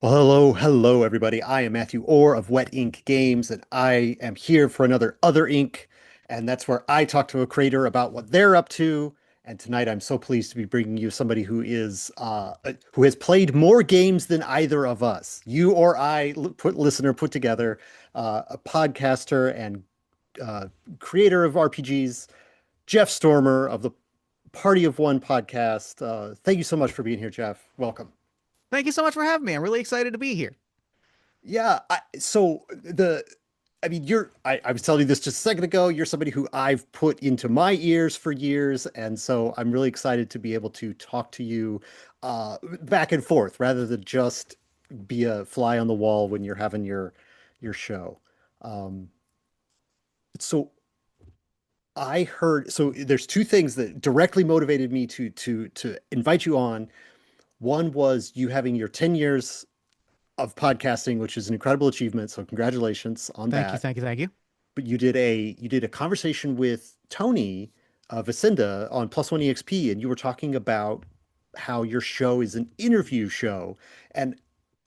Well, hello, everybody. I am Matthew Orr of Wet Ink Games, and I am here for another Other Ink, and that's where I talk to a creator about what they're up to. And tonight, I'm so pleased to be bringing you somebody who has played more games than either of us, you or I, put together, a podcaster and uh, creator of RPGs, Jeff Stormer of the Party of One podcast. Thank you so much for being here, Jeff. Welcome. Thank you so much for having me. I'm really excited to be here. Yeah, I mean, I was telling you this just a second ago. You're somebody who I've put into my ears for years, and so I'm really excited to be able to talk to you back and forth rather than just be a fly on the wall when you're having your show. Um, so so there's two things that directly motivated me to invite you on. One was you having your 10 years of podcasting, which is an incredible achievement. So congratulations on Thank you, that. thank you, thank you. But you did a conversation with Tony Vicinda on Plus One EXP, and you were talking about how your show is an interview show. And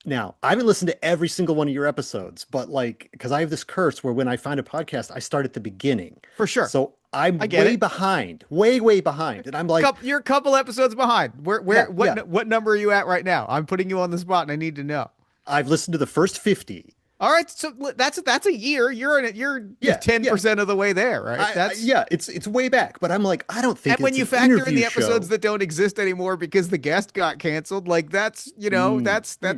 now I haven't listened to every single one of your episodes, but like because I have this curse where when I find a podcast, I start at the beginning. For sure. So I I'm get way it. behind, way behind. And I'm like, You're a couple episodes behind. yeah, yeah. What number are you at right now? I'm putting you on the spot and I need to know. I've listened to the first 50. All right, so that's a year. You're Yeah, yeah. 10% of the way there, right? That's Yeah, it's way back, but I'm like, I don't think And when it's you an factor in interview the episodes show. that don't exist anymore because the guest got canceled, like that's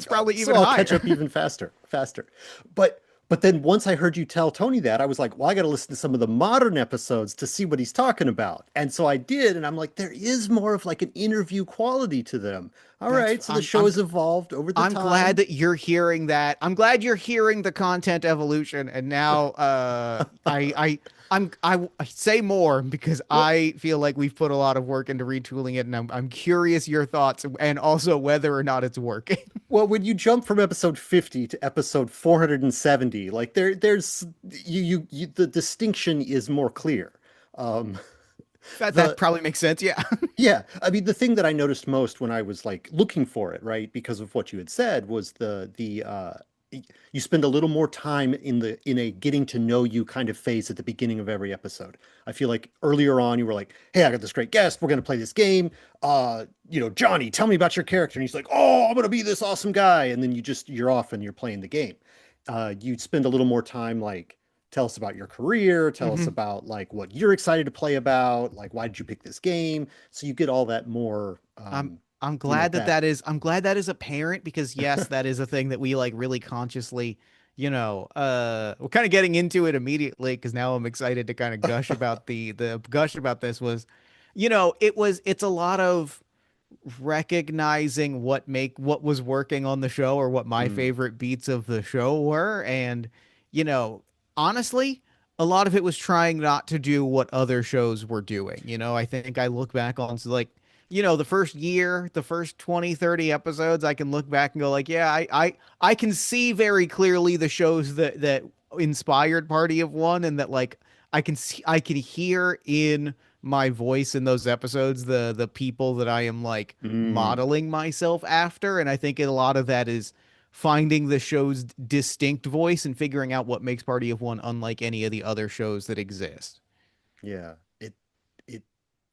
probably So even I'll catch higher. up even faster. But but then once I heard you tell Tony that, I was like, well, I got to listen to some of the modern episodes to see what he's talking about. And so I did, and I'm like, there is more of like an interview quality to them. All That's right, so the show has evolved over the I'm glad time. that you're hearing that. I'm glad you're hearing the content evolution. And now I say more because Well, I feel like we've put a lot of work into retooling it, and I'm curious your thoughts and also whether or not it's working. well, when you jump from episode 50 to episode 470, like there's the distinction is more clear. Um, That the probably makes sense. Yeah. Yeah, I mean the thing that I noticed most when I was like looking for it, right, because of what you had said was you spend a little more time in a getting to know you kind of phase at the beginning of every episode. I feel like earlier on you were like, "Hey, I got this great guest. We're going to play this game. Johnny, tell me about your character." And he's like, "Oh, I'm going to be this awesome guy." And then you're off and you're playing the game. You spend a little more time like tell us about your career, tell us hmm about like what you're excited to play about, like why did you pick this game? So you get all that more I'm I'm glad that that I'm glad that is apparent because yes, that is a thing that we like really consciously, we're kind of getting into it immediately because now I'm excited to kind of gush about the gush about this was, it's a lot of recognizing what was working on the show or what my mm, favorite beats of the show were and you know honestly a lot of it was trying not to do what other shows were doing. I think I look back on like the first year, the first 20, 30 episodes, I can look back and go like, yeah, I can see very clearly the shows that inspired Party of One and that like I can hear in my voice in those episodes the people that I am like mm, modeling myself after, and I think a lot of that is finding the show's distinct voice and figuring out what makes Party of One unlike any of the other shows that exist. yeah. It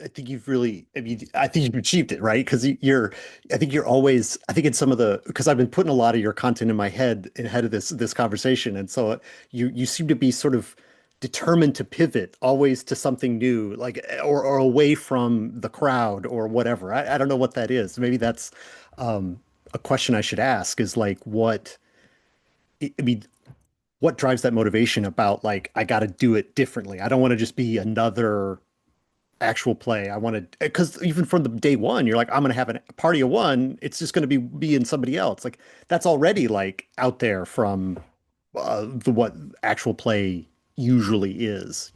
I think you've really, I mean, I think you've achieved it, right? Because I think you're always, I think in some of because I've been putting a lot of your content in my head ahead of this conversation, and so you seem to be sort of determined to pivot always to something new, like or away from the crowd or whatever. I don't know what that is. Maybe that's a question I should ask is like I mean, what drives that motivation about like I got to do it differently. I don't want to just be another actual play. I want to, because even from the day one, you're like, I'm going to have a party of one. It's just going to be in somebody else. Like that's already like out there from the what actual play usually is.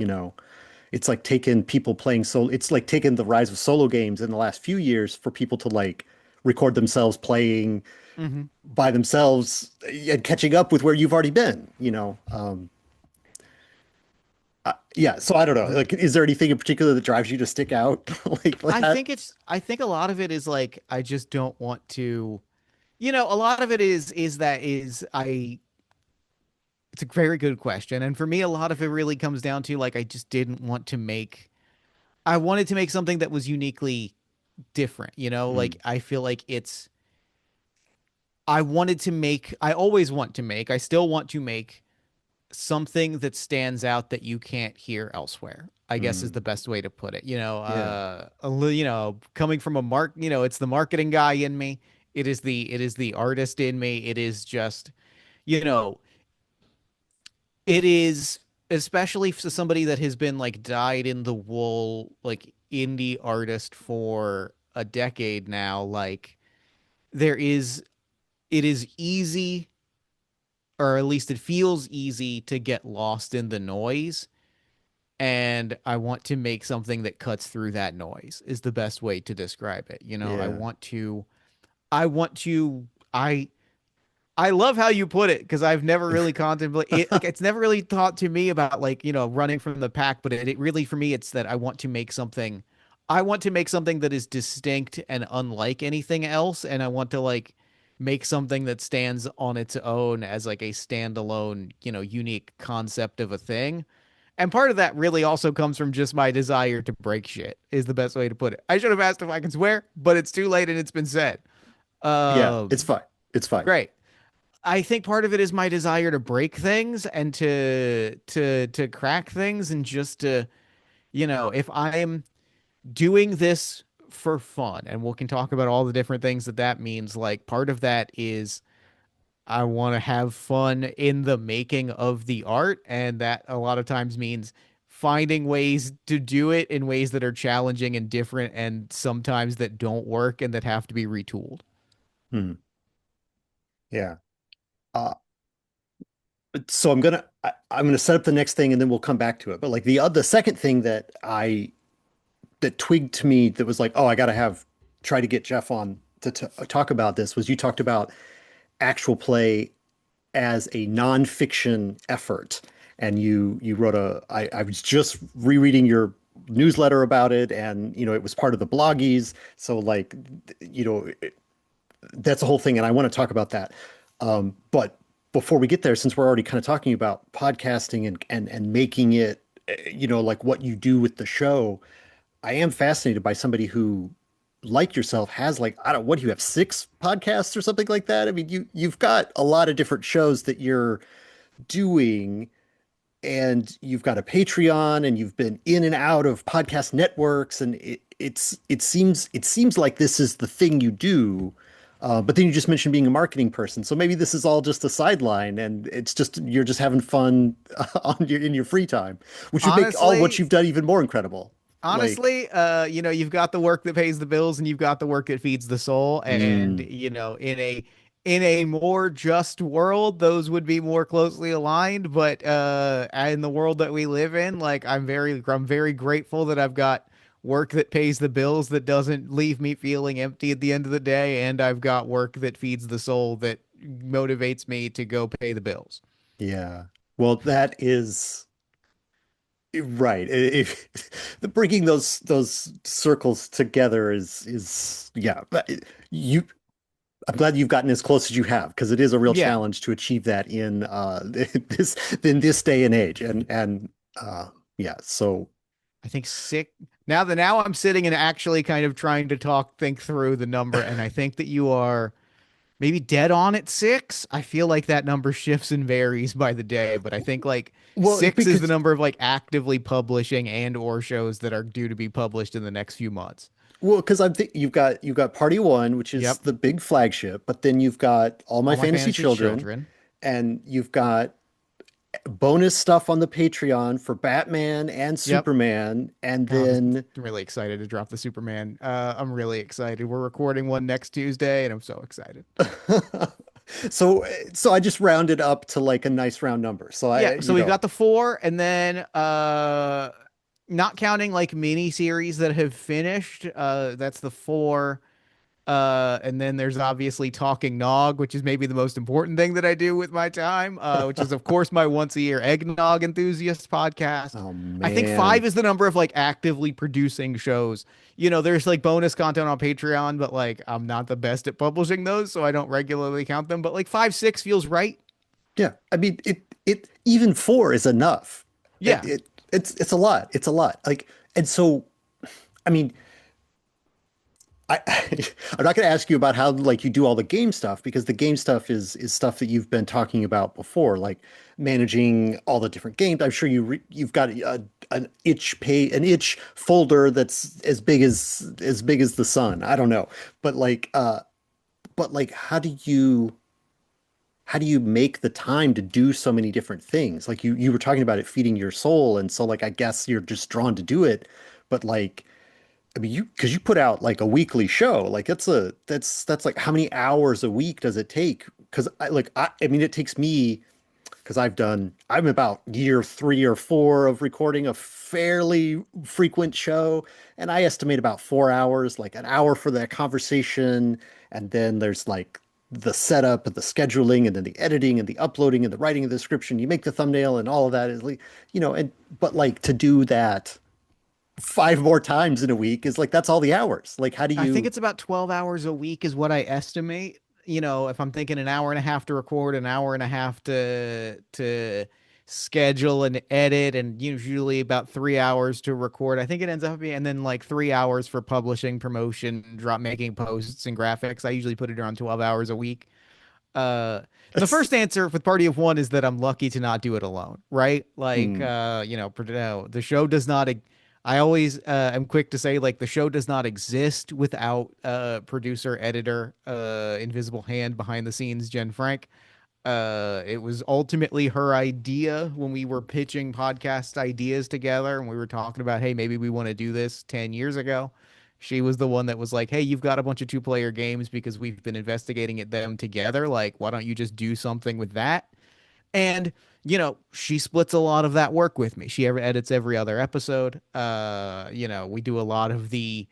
It's like taking people playing solo. It's like taking the rise of solo games in the last few years for people to like record themselves playing hmm by themselves and catching up with where you've already been. Yeah, so I don't know. Like, is there anything in particular that drives you to stick out like I that? think I think a lot of it is like I just don't want to. A lot of it is that is I it's a very good question. And for me, a lot of it really comes down to like I just didn't want to make I wanted to make something that was uniquely different, like Mm, I feel like I wanted to make I always want to make, I still want to make something that stands out that you can't hear elsewhere. I guess is mm, the best way to put it. yeah. Coming from it's the marketing guy in me. It is the artist in me. It is just, you know, it is especially for somebody that has been like dyed in the wool like indie artist for a decade now. Like there is it is easy, or at least it feels easy to get lost in the noise, and I want to make something that cuts through that noise is the best way to describe it. Yeah. I want to I love how you put it because I've never really contemplated it. Like, it's never really thought to me about like, running from the pack, but it really for me it's that I want to make something. I want to make something that is distinct and unlike anything else, and I want to like make something that stands on its own as like a standalone, unique concept of a thing. And part of that really also comes from just my desire to break shit, is the best way to put it. I should have asked if I can swear, but it's too late and it's been said. Yeah, it's fine. It's fine. Great. I think part of it is my desire to break things and to crack things, and just to, if I'm doing this for fun, and we can talk about all the different things that means, like part of that is I want to have fun in the making of the art, and that a lot of times means finding ways to do it in ways that are challenging and different, and sometimes that don't work and that have to be retooled. Hmm. Yeah. Uh, so I'm gonna set up the next thing and then we'll come back to it. But like the second thing that twigged to me that was like, oh, I gotta have try to get Jeff on to talk about this was you talked about actual play as a nonfiction effort. And you wrote I was just rereading your newsletter about it, and it was part of the bloggies. So like, that's the whole thing, and I want to talk about that. But before we get there, since we're already kind of talking about podcasting and making it, like what you do with the show, I am fascinated by somebody who, like yourself, has like, I don't, what do you have, six podcasts or something like that? I mean, you've got a lot of different shows that you're doing, and you've got a Patreon, and you've been in and out of podcast networks, and it seems like this is the thing you do. But then you just mentioned being a marketing person, so maybe this is all just a sideline, and it's just you're just having fun in your free time, which would make all what Honestly, you've done even more incredible. Like, you've got the work that pays the bills and you've got the work that feeds the soul. And, mm, in a more just world, those would be more closely aligned. But in the world that we live in, like I'm very grateful that I've got work that pays the bills that doesn't leave me feeling empty at the end of the day, and I've got work that feeds the soul that motivates me to go pay the bills. yeah. Well, that is. Right. The bringing those circles together is yeah. But you, I'm glad you've gotten as close as you have, because it is a real Yeah. challenge to achieve that in this day and age. And yeah. So I think sick. Now I'm sitting and actually kind of trying to think through the number, and I think that you are maybe dead on at six. I feel like that number shifts and varies by the day, but I think like well, six is the because number of like actively publishing and or shows that are due to be published in the next few months. because I'm think you've got Party One, which is Yep. the big flagship, but then you've got All My All my Fantasy fantasy Children, children. and you've got bonus stuff on the Patreon for Batman and Yep. Superman, and I'm then really excited to drop the Superman. I'm really excited. We're recording one next Tuesday, and I'm so excited. so I just rounded up to like a nice round number. So Yeah, I, so we've got the four, and then not counting like mini series that have finished, that's the four. And then there's obviously Talking Nog, which is maybe the most important thing that I do with my time, which is, of course, my once a year Eggnog Enthusiast podcast. Oh I think five man. is the number of like actively producing shows. You know, there's like bonus content on Patreon, but like I'm not the best at publishing those, so I don't regularly count them. But like five, six feels right. Yeah. I mean, it even four is enough. Yeah. It's a lot. It's a lot. Like, and so, I mean, I I'm not going to ask you about how like you do all the game stuff because the game stuff is stuff that you've been talking about before, like managing all the different games. I'm sure you've got an itch folder that's as big as the sun. I don't know, but like how do you make the time to do so many different things? Like you were talking about it feeding your soul, and so like I guess you're just drawn to do it, but like. I mean, because you put out like a weekly show, like that's like how many hours a week does it take? Because I mean, it takes me because I'm about year 3 or 4 of recording a fairly frequent show, and I estimate about 4 hours, like an hour for that conversation, and then there's like the setup and the scheduling, and then the editing and the uploading and the writing of the description. You make the thumbnail and all of that is like, and but like to do that 5 more times in a week is like that's all the hours. Like, how do I think you? it's about 12 hours a week is what I estimate. You know, if I'm thinking an hour and a half to record, an hour and a half to schedule and edit, and usually about 3 hours to record. I think it ends up being, and then like 3 hours for publishing, promotion, drop making posts and graphics. I usually put it around 12 hours a week. Uh, the That's, first answer with party of one is that I'm lucky to not do it alone, right? Like, hmm, the show does not. I always am quick to say like the show does not exist without producer, editor, invisible hand behind the scenes, Jen Frank. It was ultimately her idea when we were pitching podcast ideas together and we were talking about, hey, maybe we want to do this 10 years ago. She was the one that was like, hey, you've got a bunch of two-player games because we've been investigating them together. Like, why don't you just do something with that? And, she splits a lot of that work with me. She ever edits every other episode. We do a lot of the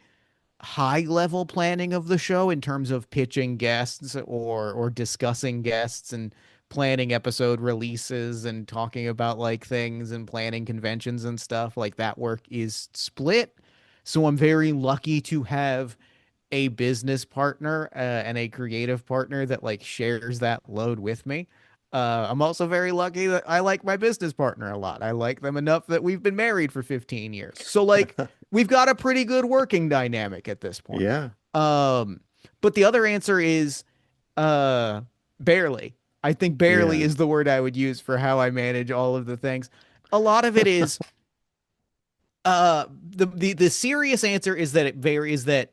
high level planning of the show in terms of pitching guests or discussing guests and planning episode releases and talking about like things and planning conventions and stuff. Like that work is split. So I'm very lucky to have a business partner and a creative partner that like shares that load with me. I'm also very lucky that I like my business partner a lot. I like them enough that we've been married for 15 years. So like we've got a pretty good working dynamic at this point. yeah, Um, but the other answer is uh barely. I think barely yeah. is the word I would use for how I manage all of the things. A lot of it is the serious answer is that it varies that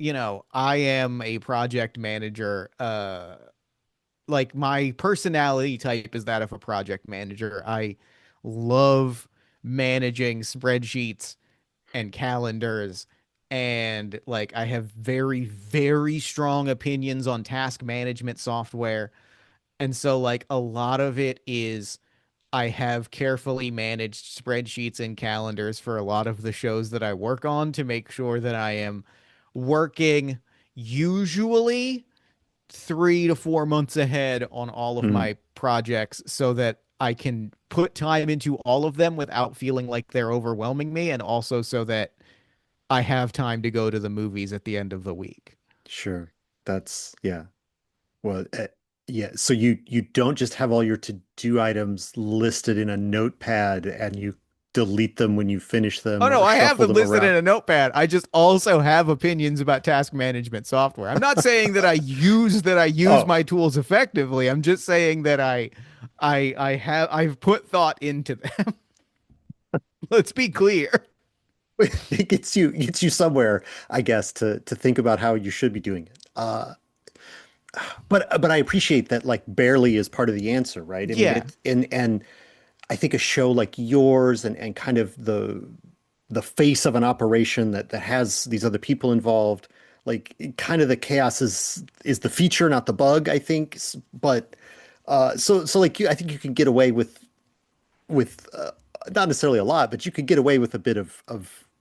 I am a project manager. Like my personality type is that of a project manager. I love managing spreadsheets and calendars, and like I have very, very strong opinions on task management software. And so like a lot of it is I have carefully managed spreadsheets and calendars for a lot of the shows that I work on to make sure that I am working usually 3 to 4 months ahead on all of Hmm, my projects so that I can put time into all of them without feeling like they're overwhelming me, and also so that I have time to go to the movies at the end of the week. sure. That's yeah. Well, yeah. So you don't just have all your to-do items listed in a notepad and you delete them when you finish Oh them no, or I have shuffle them them listed around. in a notepad. I just also have opinions about task management software. I'm not saying that I use Oh, my tools effectively. I'm just saying that I've put thought into them. Let's be clear. it gets you somewhere, I guess, to think about how you should be doing it. But I appreciate that like barely is part of the answer, right? I mean, Yeah. it's and I think a show like yours and kind of the face of an operation that has these other people involved, like kind of the chaos is the feature, not the bug, I think. But so like I think you can get away with not necessarily a lot, but you could get away with a bit of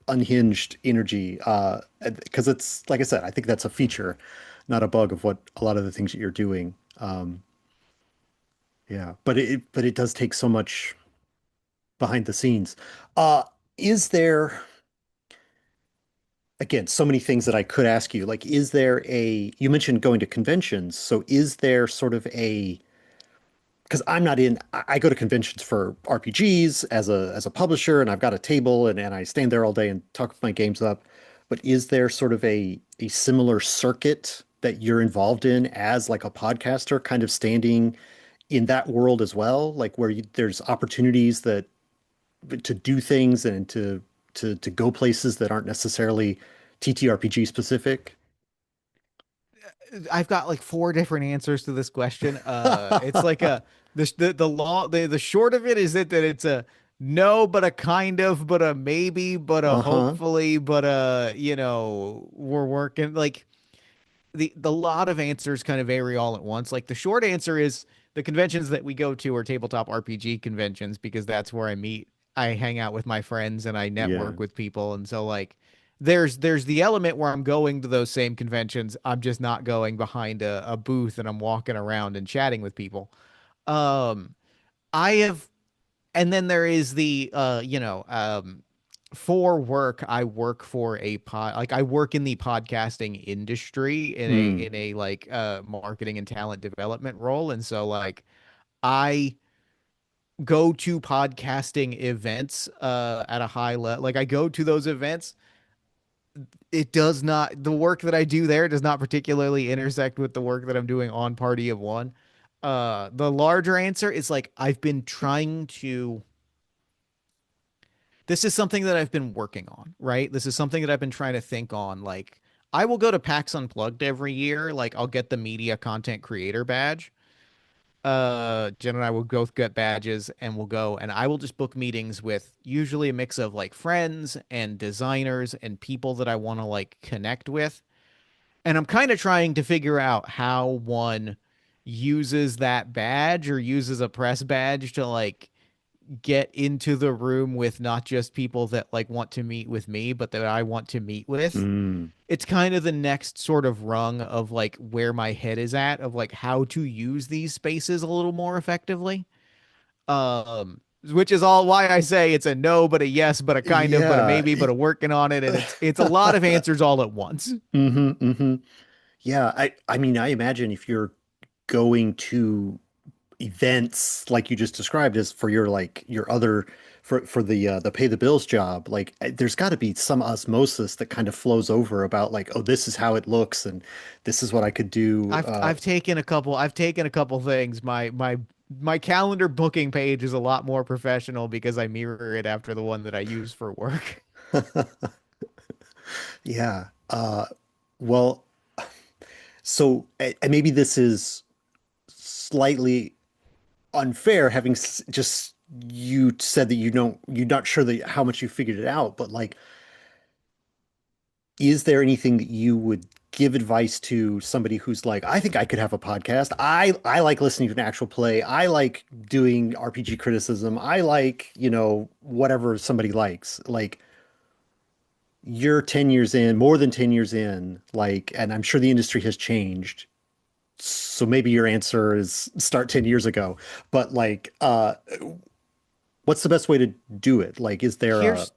unhinged energy. Because it's like I said, I think that's a feature, not a bug of what a lot of the things that you're doing. Yeah, but it does take so much behind the scenes. Uh, is there again so many things that I could ask you? Like, is there a you mentioned going to conventions, so is there sort of a because I'm not in I go to conventions for RPGs as a publisher and I've got a table and I stand there all day and talk my games up. But is there sort of a similar circuit that you're involved in as like a podcaster, kind of standing in that world as well, like where there's opportunities that to do things and to go places that aren't necessarily TTRPG specific? I've got like four different answers to this question. It's like a the short of it is that it's a no, but a kind of, but a maybe, but a Uh-huh. hopefully, but a we're working like the lot of answers kind of vary all at once. Like the short answer is the conventions that we go to are tabletop RPG conventions because that's where I meet. I hang out with my friends and I Yeah. network with people. And so like there's the element where I'm going to those same conventions. I'm just not going behind a booth and I'm walking around and chatting with people. Um I have and then there is the for work I work for a pod like I work in the podcasting industry Hmm. in a like marketing and talent development role, and so like I go to podcasting events at a high level. Like I go to those events. It does not The work that I do there does not particularly intersect with the work that I'm doing on Party of One. The larger answer is like I've been trying to this is something that I've been working on, right? This is something that I've been trying to think on. Like, I will go to PAX Unplugged every year. Like, I'll get the media content creator badge. Jen and I will both get badges and we'll go and I will just book meetings with usually a mix of like friends and designers and people that I want to like connect with. And I'm kind of trying to figure out how one uses that badge or uses a press badge to like get into the room with not just people that like want to meet with me, but that I want to meet with. Mm. It's kind of the next sort of rung of like where my head is at of like how to use these spaces a little more effectively. Which is all why I say it's a no, but a yes, but a kind of, but a Yeah. maybe, but a working on it, and it's a lot of answers all at once. Hmm. Yeah, I mean, I imagine if you're going to events like you just described as for your like your other for the pay the bills job, like there's got to be some osmosis that kind of flows over about like, oh, this is how it looks and this is what I could do. I've taken a couple things. My calendar booking page is a lot more professional because I mirror it after the one that I use for work. Yeah. Well, so and maybe this is slightly unfair having just you said that you're not sure that how much you figured it out, but like is there anything that you would give advice to somebody who's like, I think I could have a podcast. I like listening to an actual play. I like doing RPG criticism. I like, whatever somebody likes. Like you're 10 years in, more than 10 years in, like, and I'm sure the industry has changed. So maybe your answer is start 10 years ago. But like, what's the best way to do it? Like, is there a, Here's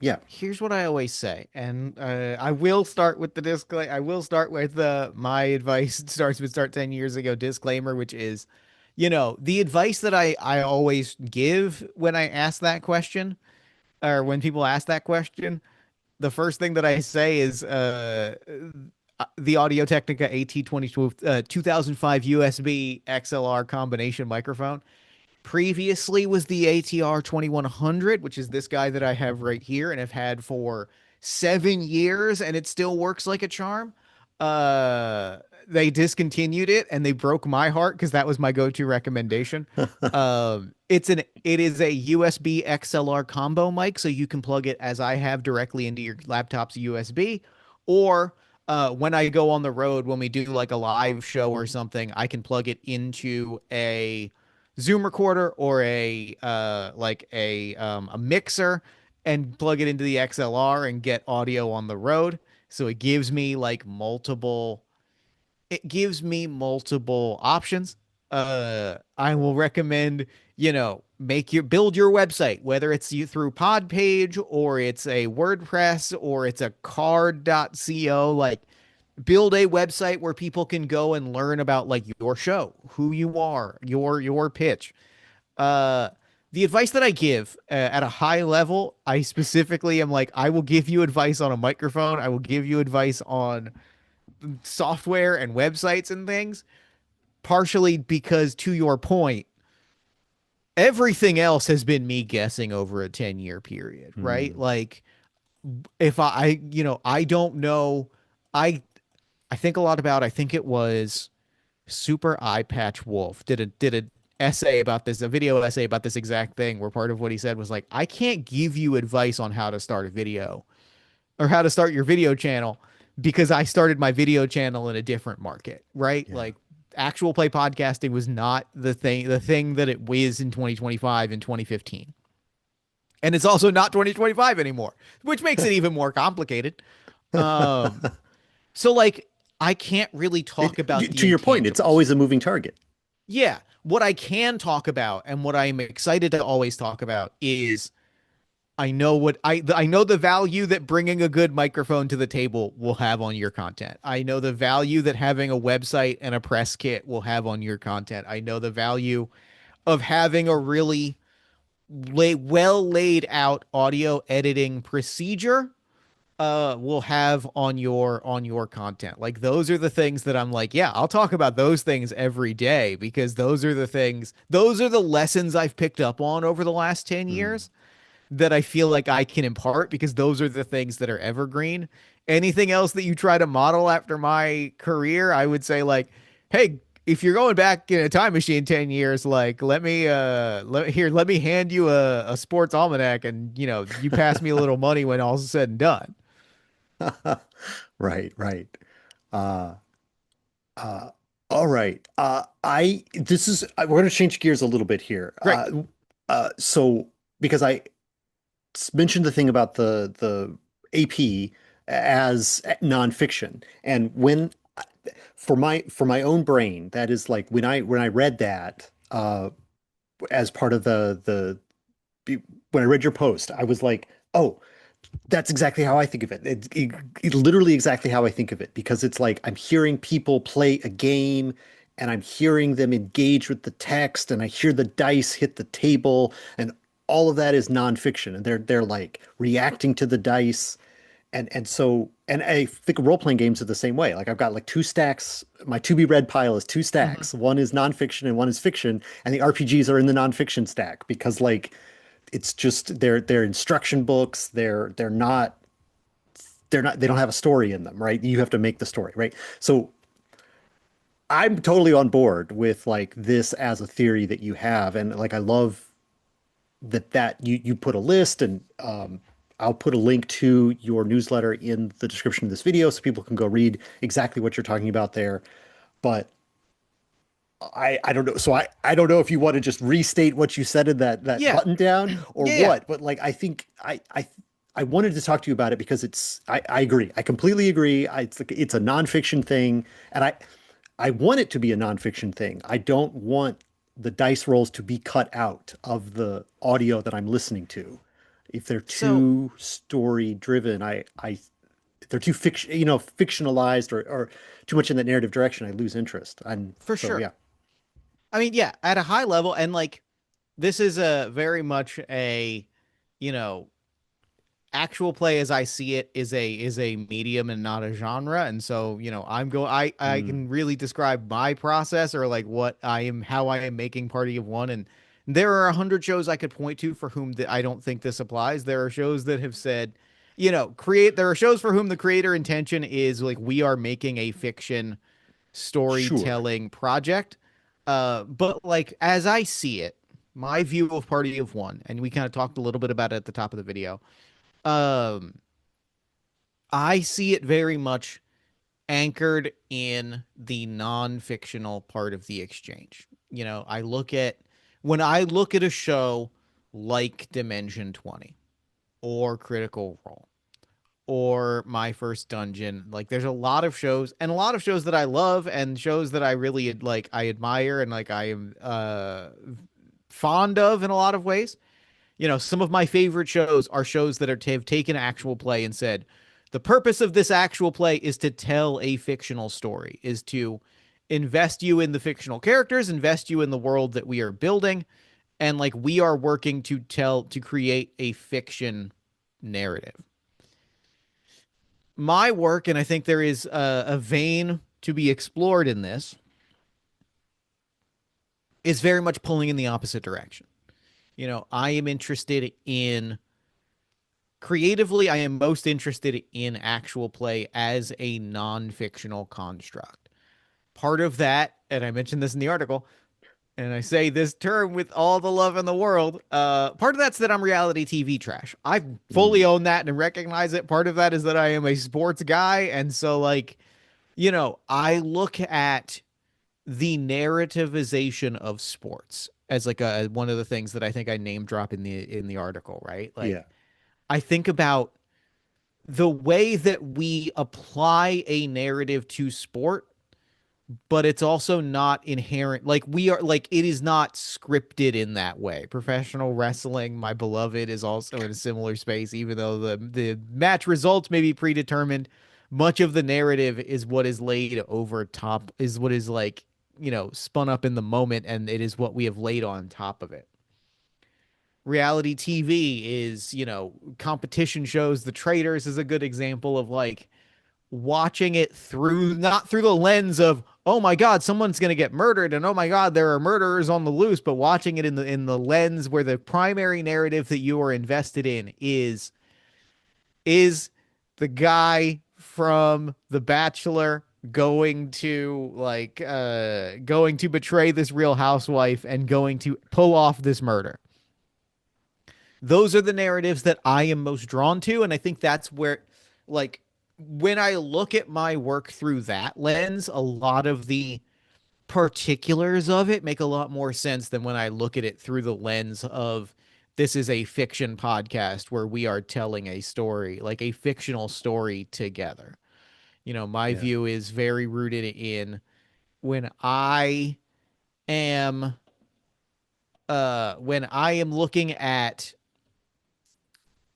yeah. here's what I always say, and I will start with the disclaimer. I will start with my advice starts with start 10 years ago disclaimer, which is, the advice that I always give when I ask that question or when people ask that question. The first thing that I say is the Audio Technica AT20 2005 USB XLR combination microphone. Previously was the ATR 2100, which is this guy that I have right here and have had for 7 years, and it still works like a charm. They discontinued it and they broke my heart because that was my go-to recommendation. It is a USB XLR combo mic, so you can plug it as I have directly into your laptop's USB, or when I go on the road when we do like a live show or something, I can plug it into a Zoom recorder or a mixer and plug it into the XLR and get audio on the road. So it gives me like multiple options. I will recommend, build your website, whether it's you through Podpage or it's a WordPress or it's a card.co, like build a website where people can go and learn about like your show, who you are, your pitch. Uh the advice that I give at a high level, I specifically am like, I will give you advice on a microphone. I will give you advice on software and websites and things, partially because, to your point, everything else has been me guessing over a 10-year period, right? Mm. Like, if I don't know. I I think a lot about, I think it was Super Eye Patch Wolf did a essay about this, a video essay about this exact thing, where part of what he said was like, I can't give you advice on how to start a video or how to start your video channel because I started my video channel in a different market, right? Yeah. Like, actual play podcasting was not the thing that it was in 2025 and 2015. And it's also not 2025 anymore, which makes it even more complicated. Um, so like, I can't really talk about the To your point, it's intangibles. always a moving target. Yeah, what I can talk about and what I'm excited to always talk about is, I know the value that bringing a good microphone to the table will have on your content. I know the value that having a website and a press kit will have on your content. I know the value of having a really well laid out audio editing procedure will have on your content. Like, those are the things that I'm like, yeah, I'll talk about those things every day, because those are the lessons I've picked up on over the last 10 Mm. years that I feel like I can impart, because those are the things that are evergreen. Anything else that you try to model after my career, I would say like, hey, if you're going back in a time machine 10 years, like, let me hand you a sports almanac, and you pass me a little money when all's said and done. Right, right. Uh, uh, all right. We're going to change gears a little bit here. Great. So because I mentioned the thing about the AP as nonfiction, and when for my own brain, that is like when I read that as part of when I read your post, I was like, oh, that's exactly how I think of it. Literally exactly how I think of it, because it's like I'm hearing people play a game and I'm hearing them engage with the text and I hear the dice hit the table, and all of that is nonfiction, and they're like reacting to the dice. And I think role playing games are the same way. Like I've got like two stacks. My to be read pile is two Mhm. stacks. One is nonfiction and one is fiction. And the RPGs are in the nonfiction stack because like it's just they're instruction books. They don't have a story in them, right? You have to make the story, right? So I'm totally on board with like this as a theory that you have, and like I love that you put a list, and I'll put a link to your newsletter in the description of this video so people can go read exactly what you're talking about there. But I don't know. So I don't know if you want to just restate what you said in that Yeah. button down or Yeah. what, but like I think I wanted to talk to you about it because I agree. I completely agree. It's a nonfiction thing, and I want it to be a nonfiction thing. I don't want the dice rolls to be cut out of the audio that I'm listening to. If they're So, too story driven, I if they're too fictionalized or too much in that narrative direction, I lose interest. And for so sure. yeah. I mean, yeah, at a high level, and like, this is a very much a, you know, actual play as I see it is a medium and not a genre. And so, I Mm, can really describe my process, or like what I am how I am making Party of One. And there are 100 shows I could point to for whom I don't think this applies. There are shows that have said, create there are shows for whom the creator intention is like, we are making a fiction sure. storytelling project. But like, as I see it, my view of Party of One, and we kind of talked a little bit about it at the top of the video. Um, I see it very much anchored in the non-fictional part of the exchange. When I look at a show like Dimension 20, or Critical Role or My First Dungeon. Like there's a lot of shows and a lot of shows that I love and shows that I really like I admire and like I am fond of in a lot of ways. You know, some of my favorite shows are shows that have taken actual play and said, the purpose of this actual play is to tell a fictional story, is to invest you in the fictional characters, invest you in the world that we are building, and like we are working to create a fiction narrative. My work, and I think there is a vein to be explored in this, is very much pulling in the opposite direction. You know, I am interested in creatively, I am most interested in actual play as a non-fictional construct. Part of that, and I mentioned this in the article, and I say this term with all the love in the world. Part of that's that I'm reality TV trash. I fully Mm, own that and recognize it. Part of that is that I am a sports guy, and so like, you know, I look at the narrativization of sports as like a one of the things that I think I name drop in the article, right? Like yeah. I think about the way that we apply a narrative to sport, but it's also not inherent. Like we are like it is not scripted in that way. Professional wrestling, my beloved, is also in a similar space, even though the match results may be predetermined. Much of the narrative is what is laid over top, is what is like, you know, spun up in the moment, and it is what we have laid on top of it. Reality TV is, you know, competition shows. The Traders is a good example of like watching it through not through the lens of oh my god someone's going to get murdered and oh my god there are murderers on the loose, but watching it in the lens where the primary narrative that you are invested in is the guy from The Bachelor going to betray this real housewife and going to pull off this murder. Those are the narratives that I am most drawn to. And I think that's where, like, when I look at my work through that lens, a lot of the particulars of it make a lot more sense than when I look at it through the lens of this is a fiction podcast where we are telling a story, like a fictional story together. You know, my Yeah. view is very rooted in when I am when I am looking at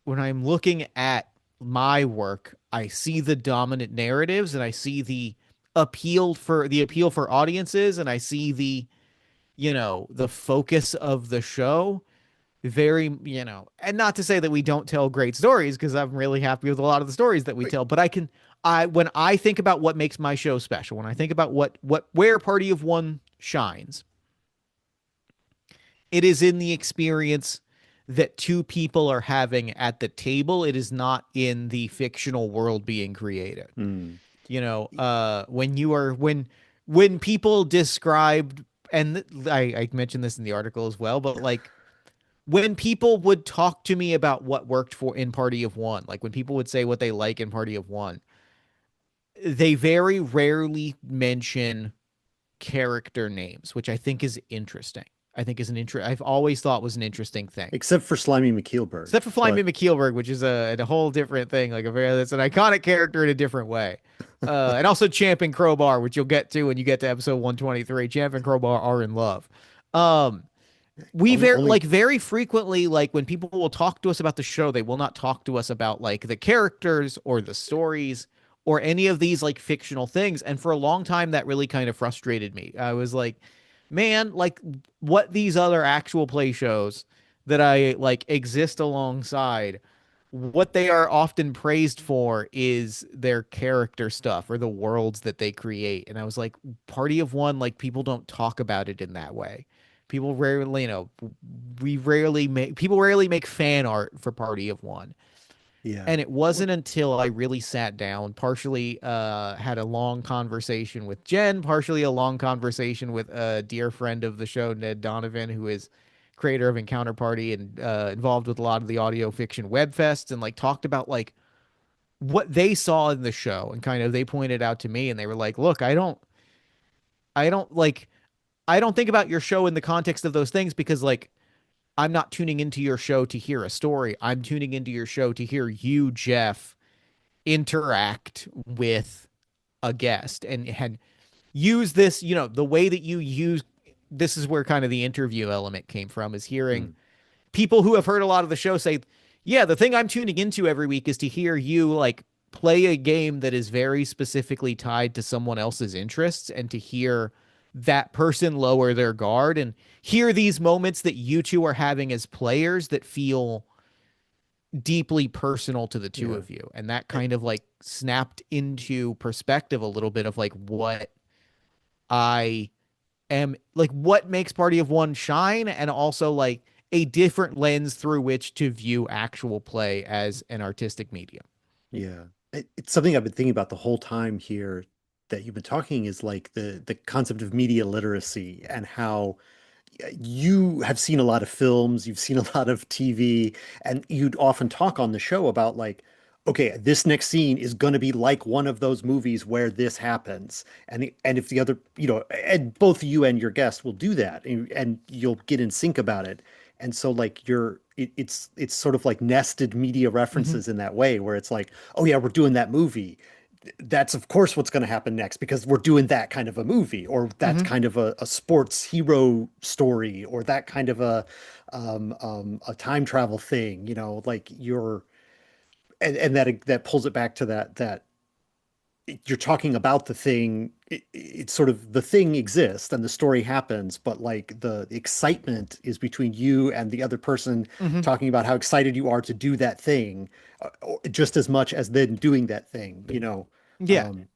when I'm looking at my work, I see the dominant narratives and I see the appeal for audiences, and I see the, you know, the focus of the show very, you know, and not to say that we don't tell great stories because I'm really happy with a lot of the stories that we Wait, tell, but I when I think about what makes my show special, when I think about where Party of One shines, it is in the experience that two people are having at the table. It is not in the fictional world being created. mm, You know, when you are when people described, and I mentioned this in the article as well, but like when people would talk to me about what worked for in Party of One, like when people would say what they like in Party of One, they very rarely mention character names, which I think is interesting. I think is an I've always thought was an interesting thing. except for Slimy McKeelberg. Except for Flying But McKeelberg, which is a whole different thing, like a very that's an iconic character in a different way. And also Champ and Crowbar, which you'll get to when you get to episode 123. Champ and Crowbar are in love. Um, we very only, very frequently, like when people will talk to us about the show, they will not talk to us about like the characters or the stories or any of these like fictional things. And for a long time, that really kind of frustrated me. I was like, man, like what these other actual play shows that I like exist alongside, what they are often praised for is their character stuff or the worlds that they create. And I was like, Party of One, like people don't talk about it in that way. People rarely, you know, people rarely make fan art for Party of One. yeah. And it wasn't until I really sat down, partially had a long conversation with Jen, partially a long conversation with a dear friend of the show, Ned Donovan, who is creator of Encounter Party and involved with a lot of the audio fiction web fests, and like talked about like what they saw in the show, and kind of they pointed out to me and they were like, look, I don't like I don't think about your show in the context of those things because like I'm not tuning into your show to hear a story. I'm tuning into your show to hear you, Jeff, interact with a guest and use this, the way that you use this is where kind of the interview element came from, is hearing Mm, people who have heard a lot of the show say, yeah, the thing I'm tuning into every week is to hear you like play a game that is very specifically tied to someone else's interests and to hear that person lower their guard and hear these moments that you two are having as players that feel deeply personal to the two yeah. of you. And that I- kind of like snapped into perspective a little bit of like what I am like, what makes Party of One shine, and also like a different lens through which to view actual play as an artistic medium. yeah. It's something I've been thinking about the whole time here that you've been talking is like the concept of media literacy and how you have seen a lot of films, you've seen a lot of TV, and you'd often talk on the show about like, okay, this next scene is going to be like one of those movies where this happens. And if the other, and both you and your guest will do that and you'll get in sync about it. And so like it's sort of like nested media Mm-hmm. references in that way where it's like, oh yeah, we're doing that movie, that's of course what's going to happen next because we're doing that kind of a movie or that Mm-hmm. kind of a sports hero story or that kind of a time travel thing, like you're and that pulls it back to that you're talking about the thing. It's sort of the thing exists and the story happens, but like the excitement is between you and the other person Mm-hmm. talking about how excited you are to do that thing, just as much as then doing that thing. Yeah. Um,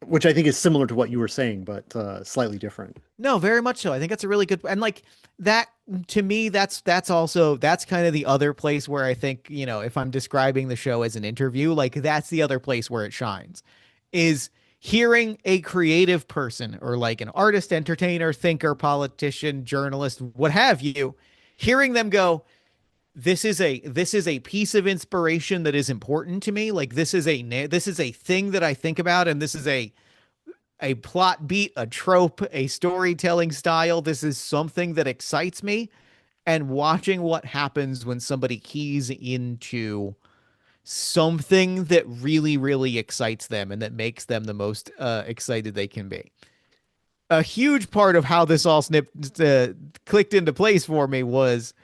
which I think is similar to what you were saying, but slightly different. No, very much so. I think that's a really good, and like that to me, that's also that's kind of the other place where I think, if I'm describing the show as an interview, like that's the other place where it shines, is hearing a creative person or like an artist, entertainer, thinker, politician, journalist, what have you, hearing them go, this is a piece of inspiration that is important to me. Like this is a thing that I think about, and this is a plot beat, a trope, a storytelling style. This is something that excites me. And watching what happens when somebody keys into something that really, really excites them and that makes them the most excited they can be. A huge part of how this all clicked into place for me was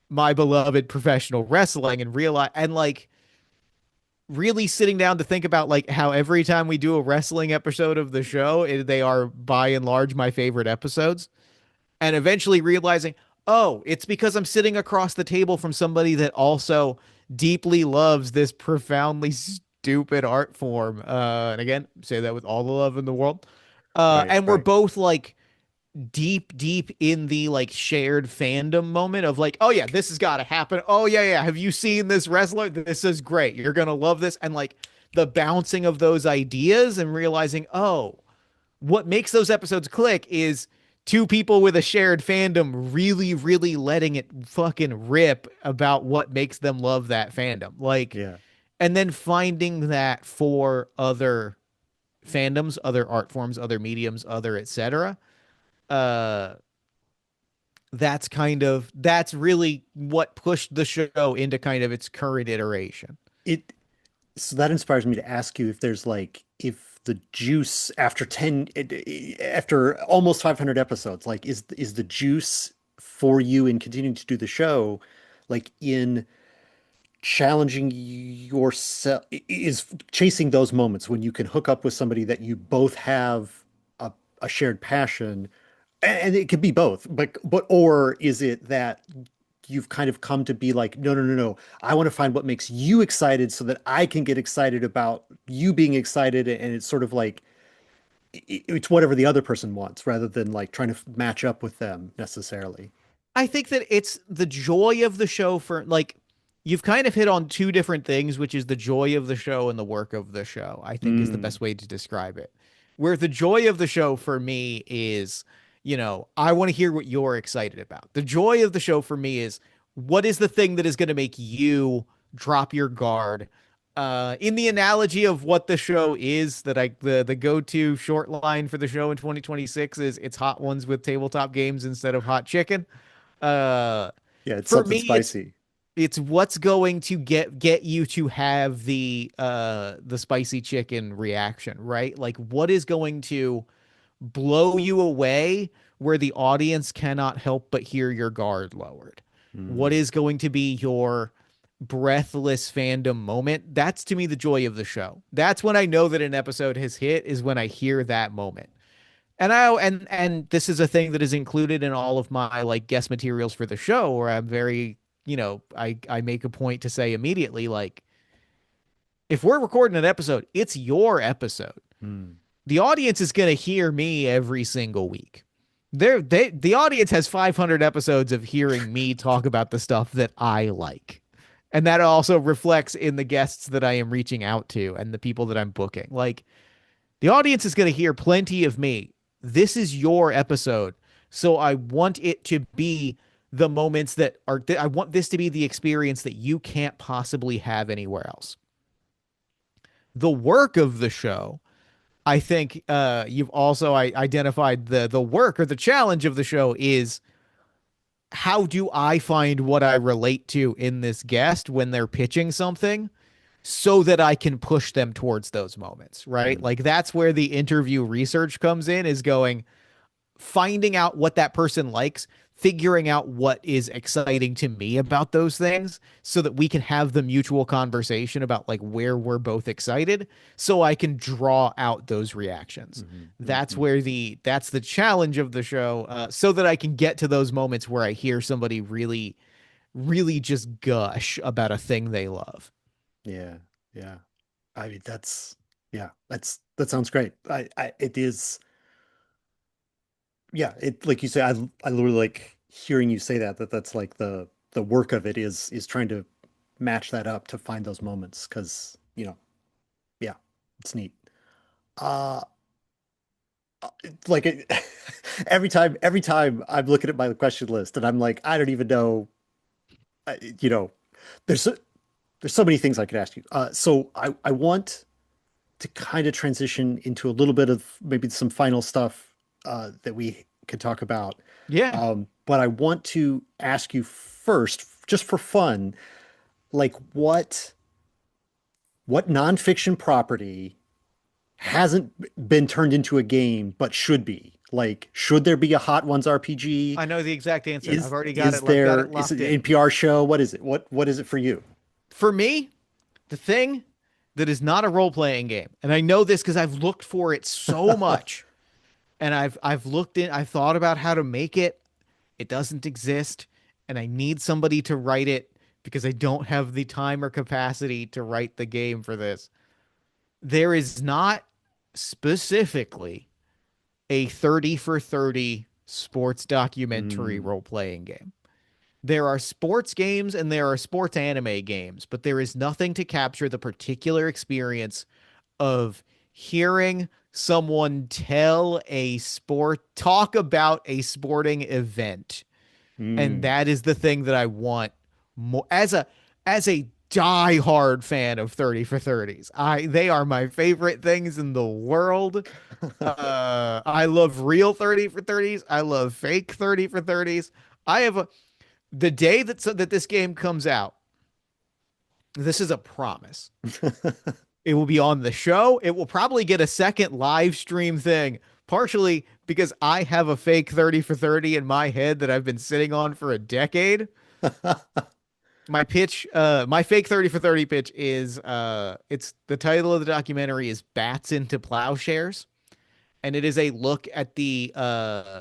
my beloved professional wrestling, and realize and like really sitting down to think about like how every time we do a wrestling episode of the show, they are by and large my favorite episodes. And eventually realizing, oh, it's because I'm sitting across the table from somebody that also deeply loves this profoundly stupid art form. And again, say that with all the love in the world. Right, And we're right. both like deep in the like shared fandom moment of like, oh yeah, this has got to happen. Oh yeah, yeah. Have you seen this wrestler? This is great. You're gonna love this. And like the bouncing of those ideas and realizing, oh, what makes those episodes click is two people with a shared fandom really, really letting it fucking rip about what makes them love that fandom. Like, Yeah. and then finding that for other fandoms, other art forms, other mediums, other etc. Uh, that's really what pushed the show into kind of its current iteration. It So that inspires me to ask you if there's like if the juice after 10 after almost 500 episodes, like is the juice for you in continuing to do the show like in challenging yourself, is chasing those moments when you can hook up with somebody that you both have a shared passion, and it could be both, but or is it that you've kind of come to be like, no, no, no, no, I want to find what makes you excited so that I can get excited about you being excited, and it's sort of like it's whatever the other person wants rather than like trying to match up with them necessarily. I think that it's the joy of the show for like you've kind of hit on two different things, which is the joy of the show and the work of the show, I think is the Mm, best way to describe it. Where the joy of the show for me is, I want to hear what you're excited about. The joy of the show for me is what is the thing that is going to make you drop your guard? In the analogy of what the show is, that the go-to short line for the show in 2026 is it's hot ones with tabletop games instead of hot chicken. Uh, Yeah, it's for something me, spicy. it's what's going to get you to have the spicy chicken reaction, right? Like what is going to blow you away where the audience cannot help but hear your guard lowered? What Mm, is going to be your breathless fandom moment? That's to me the joy of the show. That's when I know that an episode has hit, is when I hear that moment. And this is a thing that is included in all of my like guest materials for the show, where I'm very, I make a point to say immediately, like, if we're recording an episode, it's your episode. mm, The audience is going to hear me every single week. The audience has 500 episodes of hearing me talk about the stuff that I like. And that also reflects in the guests that I am reaching out to and the people that I'm booking. Like, the audience is going to hear plenty of me. This is your episode. So I want it to be the moments that are, I want this to be the experience that you can't possibly have anywhere else. The work of the show, I think you've also identified the work or the challenge of the show is, how do I find what I relate to in this guest when they're pitching something so that I can push them towards those moments, right? mm, Like that's where the interview research comes in, is going, finding out what that person likes, figuring out what is exciting to me about those things so that we can have the mutual conversation about like where we're both excited so I can draw out those reactions. mhm, That's mhm. where that's the challenge of the show, so that I can get to those moments where I hear somebody really, really just gush about a thing they love. Yeah, yeah. I mean, yeah, that sounds great. It is, yeah, it, like you say, I literally like hearing you say that, that's like the work of it is trying to match that up to find those moments because, yeah, it's neat. Uh, like it, every time I'm looking at my question list and I'm like, I don't even know, uh, you know, there's so, there's so many things I could ask you. So I want to kind of transition into a little bit of maybe some final stuff that we could talk about. Yeah. But I want to ask you first, just for fun, like what nonfiction property hasn't been turned into a game but should be? Like, should there be a Hot Ones RPG? I know the exact answer. I've Is already got is it. I've got there it is it locked an in. NPR show? What is it? What is it for you? For me, the thing that is not a role-playing game, and I know this because I've looked for it so much, and I've thought about how to make it. It doesn't exist, and I need somebody to write it because I don't have the time or capacity to write the game for this. There is not specifically a 30 for 30 sports documentary Mm, role-playing game. There are sports games and there are sports anime games, but there is nothing to capture the particular experience of hearing someone talk about a sporting event. And mm. that is the thing that I want more as a die-hard fan of 30 for 30s. They are my favorite things in the world. I love real 30 for 30s. I love fake 30 for 30s. I have a The day that this game comes out, this is a promise. It will be on the show. It will probably get a second live stream thing, partially because I have a fake 30 for 30 in my head that I've been sitting on for a decade. My fake 30 for 30 pitch is it's the title of the documentary is Bats into Plowshares, and it is a look at the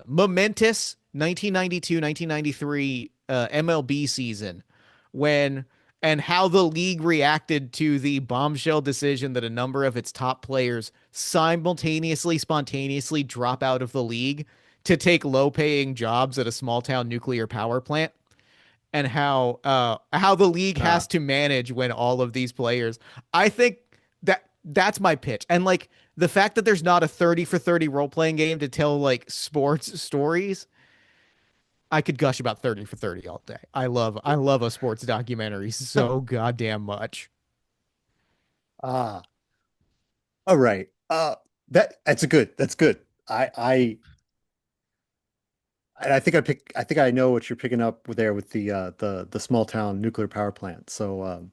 momentous 1992-1993 MLB season, when and how the league reacted to the bombshell decision that a number of its top players simultaneously, spontaneously drop out of the league to take low-paying jobs at a small-town nuclear power plant, and how the league Ah, has to manage when all of these players. I think that's my pitch. And like the fact that there's not a 30 for 30 role playing game to tell like sports stories, I could gush about 30 for 30 all day. I love a sports documentary so goddamn much. ah, all right. That's good. That's good. I And I think I know what you're picking up with there with the small town nuclear power plant. So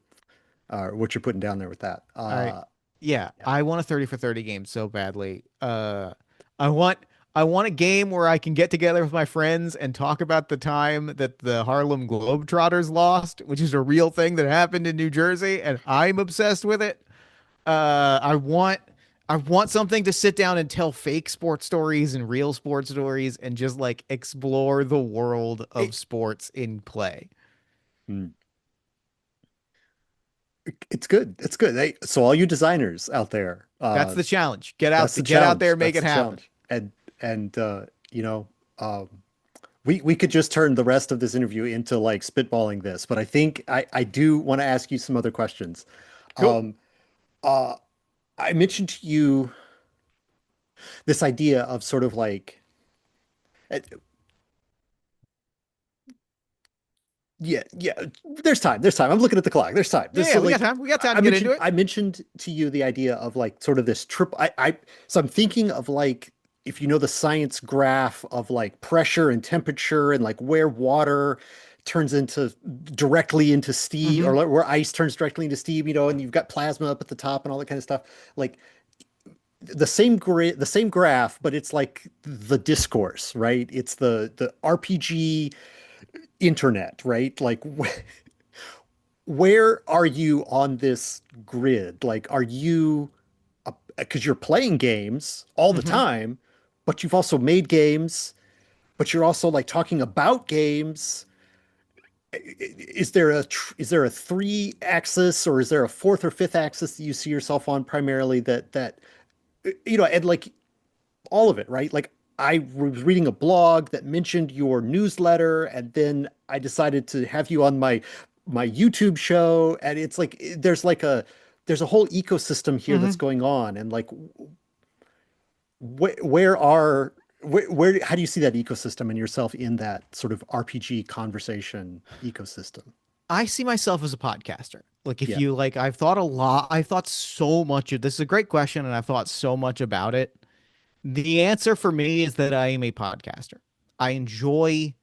what you're putting down there with that. I yeah, Yeah. I want a 30 for 30 game so badly. I want I want a game where I can get together with my friends and talk about the time that the Harlem Globetrotters lost, which is a real thing that happened in New Jersey, and I'm obsessed with it. I want something to sit down and tell fake sports stories and real sports stories and just like explore the world of It, sports in play. mm, it's good. It's good. So all you designers out there, That's the challenge. that's the Get out there challenge. and make That's it the happen. challenge. And you know, um, we could just turn the rest of this interview into like spitballing this, but I think I do want to ask you some other questions. Cool. Um, uh, I mentioned to you this idea of sort of like, uh, yeah, yeah. There's time. There's time. I'm looking at the clock. There's time. Yeah, This yeah, so like we got time to get into it. I mentioned to you the idea of like sort of this trip. So I'm thinking of like if you know the science graph of like pressure and temperature and like where water turns into directly into steam or Hmm. like, where ice turns directly into steam, you know, and you've got plasma up at the top and all that kind of stuff. Like the same graph, but it's like the discourse, right? It's the RPG internet, right? Like where are you on this grid? Like, are you, because you're playing games all the Hmm. time, but you've also made games, but you're also like talking about games. Is there a three axis or is there a fourth or fifth axis that you see yourself on primarily that you know, and like all of it, right? Like I was reading a blog that mentioned your newsletter, and then I decided to have you on my YouTube show, and it's like there's a whole ecosystem here that's Hmm. going on, and like where are where how do you see that ecosystem and yourself in that sort of RPG conversation ecosystem? I see myself as a podcaster. Like if Yeah. you like, I've thought a lot. I've thought so much of this is a great question, and I've thought so much about it. The answer for me is that I am a podcaster. I enjoy,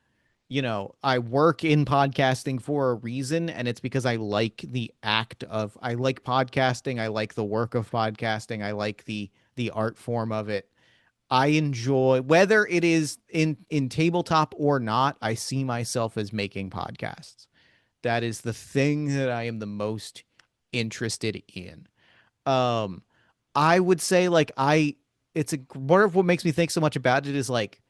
I work in podcasting for a reason, and it's because I like the act of I like podcasting. I like the work of podcasting. I like the art form of it. I enjoy whether it is in tabletop or not, I see myself as making podcasts. That is the thing that I am the most interested in. Um, I would say like it's a part of what makes me think so much about it is like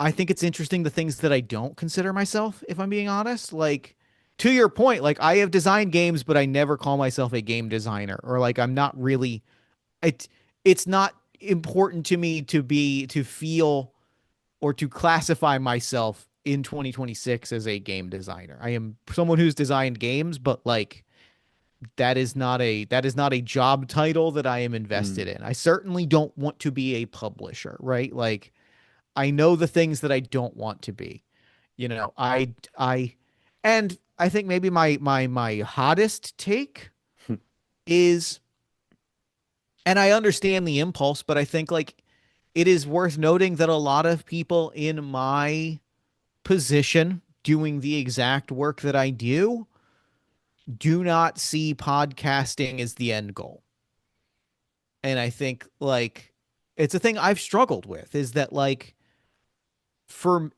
I think it's interesting the things that I don't consider myself, if I'm being honest. Like to your point, like I have designed games, but I never call myself a game designer, or like I'm not really it. It's not important to me to feel or to classify myself in 2026 as a game designer. I am someone who's designed games, but like that is not a job title that I am invested Mm. in. I certainly don't want to be a publisher, right? Like I know the things that I don't want to be. I and I think maybe my hottest take is, and I understand the impulse, but I think like it is worth noting that a lot of people in my position doing the exact work that I do not see podcasting as the end goal. And I think like it's a thing I've struggled with is that like for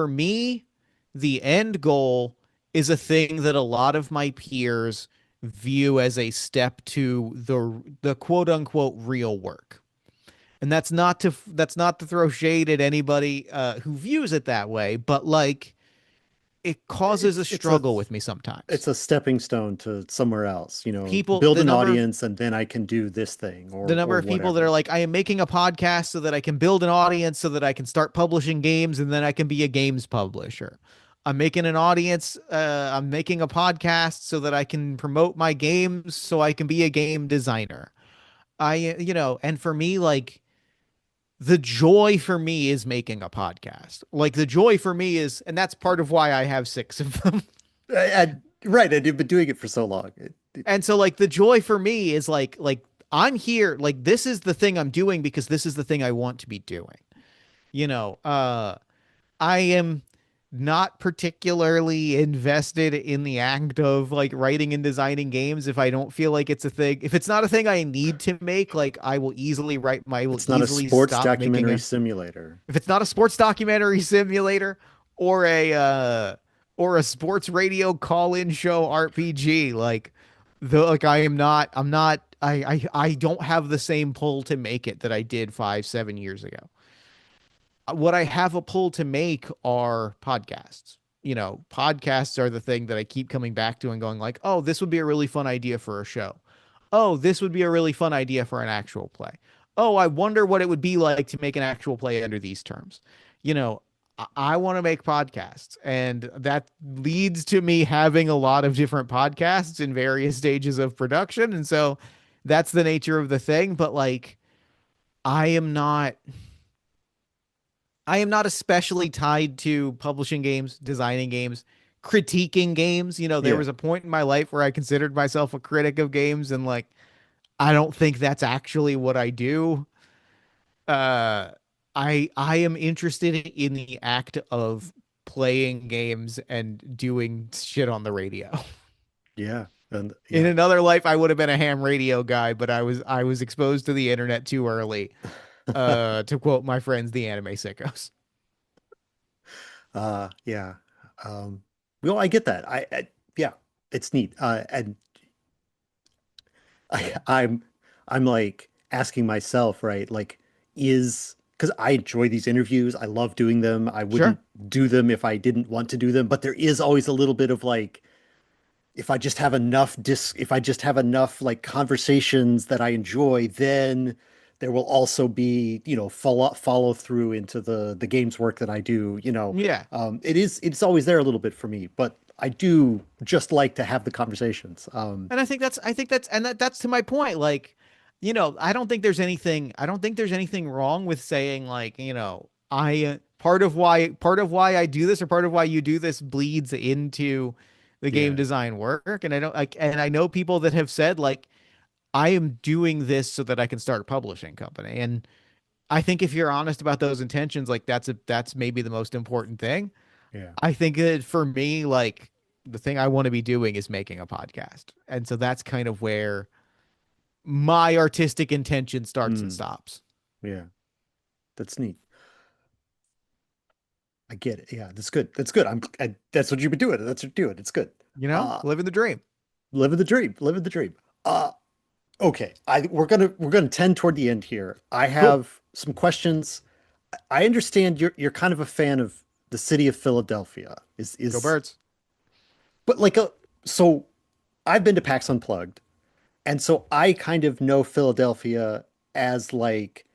me the end goal is a thing that a lot of my peers view as a step to the quote unquote real work. And that's not to throw shade at anybody who views it that way, but like it causes a It's struggle with me sometimes. it's a stepping stone to somewhere else, you know, People, build an audience and then I can do this thing the number or of people that are whatever. like, I am making a podcast so that I can build an audience so that I can start publishing games and then I can be a games publisher. I'm making a podcast so that I can promote my games so I can be a game designer. And for me, like, the joy for me is making a podcast. Like, the joy for me is, and that's part of why I have six of them. Right, and you've been doing it for so long. And so like the joy for me is like I'm here, like this is the thing I'm doing because this is the thing I want to be doing. You know, I am not particularly invested in the act of like writing and designing games if I don't feel like it's a thing. If it's not a thing I need to make, like I will It's not a easily sports stop making documentary a simulator. if it's not a sports documentary simulator or a sports radio call-in show RPG, like the like I'm not I don't have the same pull to make it that I did 5, 7 years ago. What I have a pull to make are podcasts. You know, podcasts are the thing that I keep coming back to and going like, "Oh, this would be a really fun idea for a show. Oh, this would be a really fun idea for an actual play. Oh, I wonder what it would be like to make an actual play under these terms." You know, I want to make podcasts, and that leads to me having a lot of different podcasts in various stages of production, and so that's the nature of the thing, but like I am not I am not especially tied to publishing games, designing games, critiquing games. You know, there Yeah, was a point in my life where I considered myself a critic of games, and like, I don't think that's actually what I do. Uh, I am interested in the act of playing games and doing shit on the radio. yeah, and In yeah. another life, I would have been a ham radio guy, but I was exposed to the internet too early. To quote my friends, the anime sickos. Yeah. Um, well, I get that. Yeah, it's neat. And I'm like asking myself, right? Like, is because I enjoy these interviews. I love doing them. I Sure. wouldn't do them if I didn't want to do them. But there is always a little bit of like, if I just have enough like conversations that I enjoy, then there will also be, follow through into the games work that I do. Yeah. It's always there a little bit for me, but I do just like to have the conversations. And I think that's and that's to my point. Like, I don't think there's anything wrong with saying like, part of why I do this or part of why you do this bleeds into the game Yeah, design work. And I don't like and I know people that have said like I am doing this so that I can start a publishing company. And I think if you're honest about those intentions, like that's maybe the most important thing. yeah. I think that for me, like the thing I want to be doing is making a podcast. And so that's kind of where my artistic intention starts and Mm, stops. yeah, that's neat. I get it. Yeah, that's good. That's good. That's what you've been doing. That's what you're doing. It's good. You know, Uh, living the dream. living the dream. Living the dream. Uh, okay. We're gonna tend toward the end here. I Cool. have some questions. I understand you're kind of a fan of the city of Philadelphia. Go Is birds. but like a so I've been to PAX Unplugged, and so I kind of know Philadelphia as like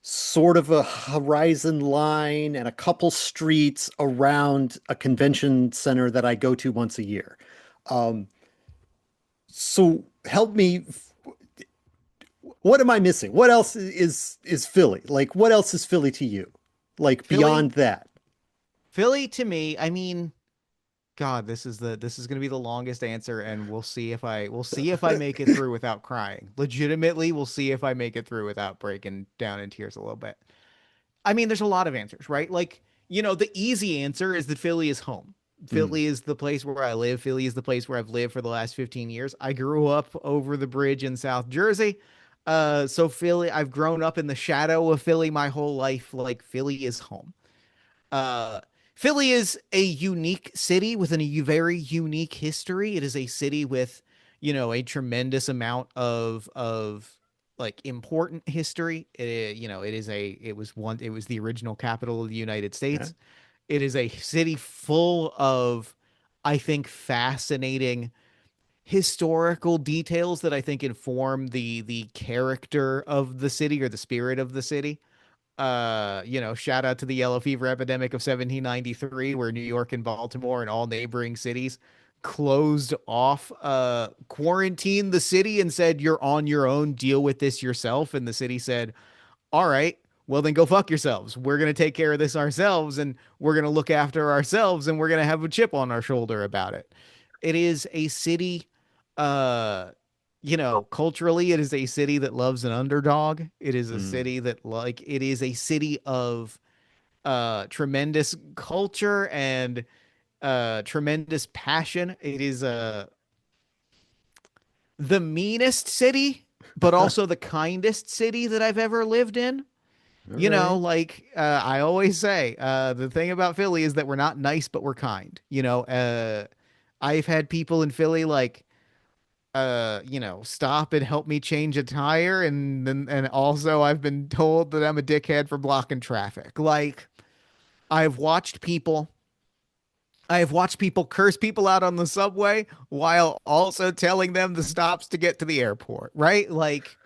sort of a horizon line and a couple streets around a convention center that I go to once a year. Um, so help me. What am I missing? What else is Philly? Like, what else is Philly to you? Like Philly, beyond that? Philly to me, I mean, God, this is going to be the longest answer, and we'll see if I make it through without crying. Legitimately, we'll see if I make it through without breaking down in tears a little bit. I mean, there's a lot of answers, right? Like, the easy answer is that Philly is home. Mm, Philly is the place where I live. Philly is the place where I've lived for the last 15 years. I grew up over the bridge in South Jersey. So Philly, I've grown up in the shadow of Philly my whole life. Like Philly is home. Uh, Philly is a unique city with a very unique history. It is a city with, a tremendous amount of like important history. It was the original capital of the United yeah. States. It is a city full of, I think, fascinating historical details that I think inform the character of the city or the spirit of the city. Shout out to the yellow fever epidemic of 1793, where New York and Baltimore and all neighboring cities closed off, quarantined the city and said, "You're on your own, deal with this yourself." And the city said, "All right, well, then go fuck yourselves. We're going to take care of this ourselves, and we're going to look after ourselves, and we're going to have a chip on our shoulder about it." It is a city, uh, culturally, it is a city that loves an underdog. It is a Mm, city that, like, it is a city of tremendous culture and tremendous passion. It is the meanest city, but also the kindest city that I've ever lived in. All You know, right. like I always say, the thing about Philly is that we're not nice, but we're kind. I've had people in Philly like stop and help me change a tire, and also I've been told that I'm a dickhead for blocking traffic. Like I've watched people I have watched people curse people out on the subway while also telling them the stops to get to the airport, right? Like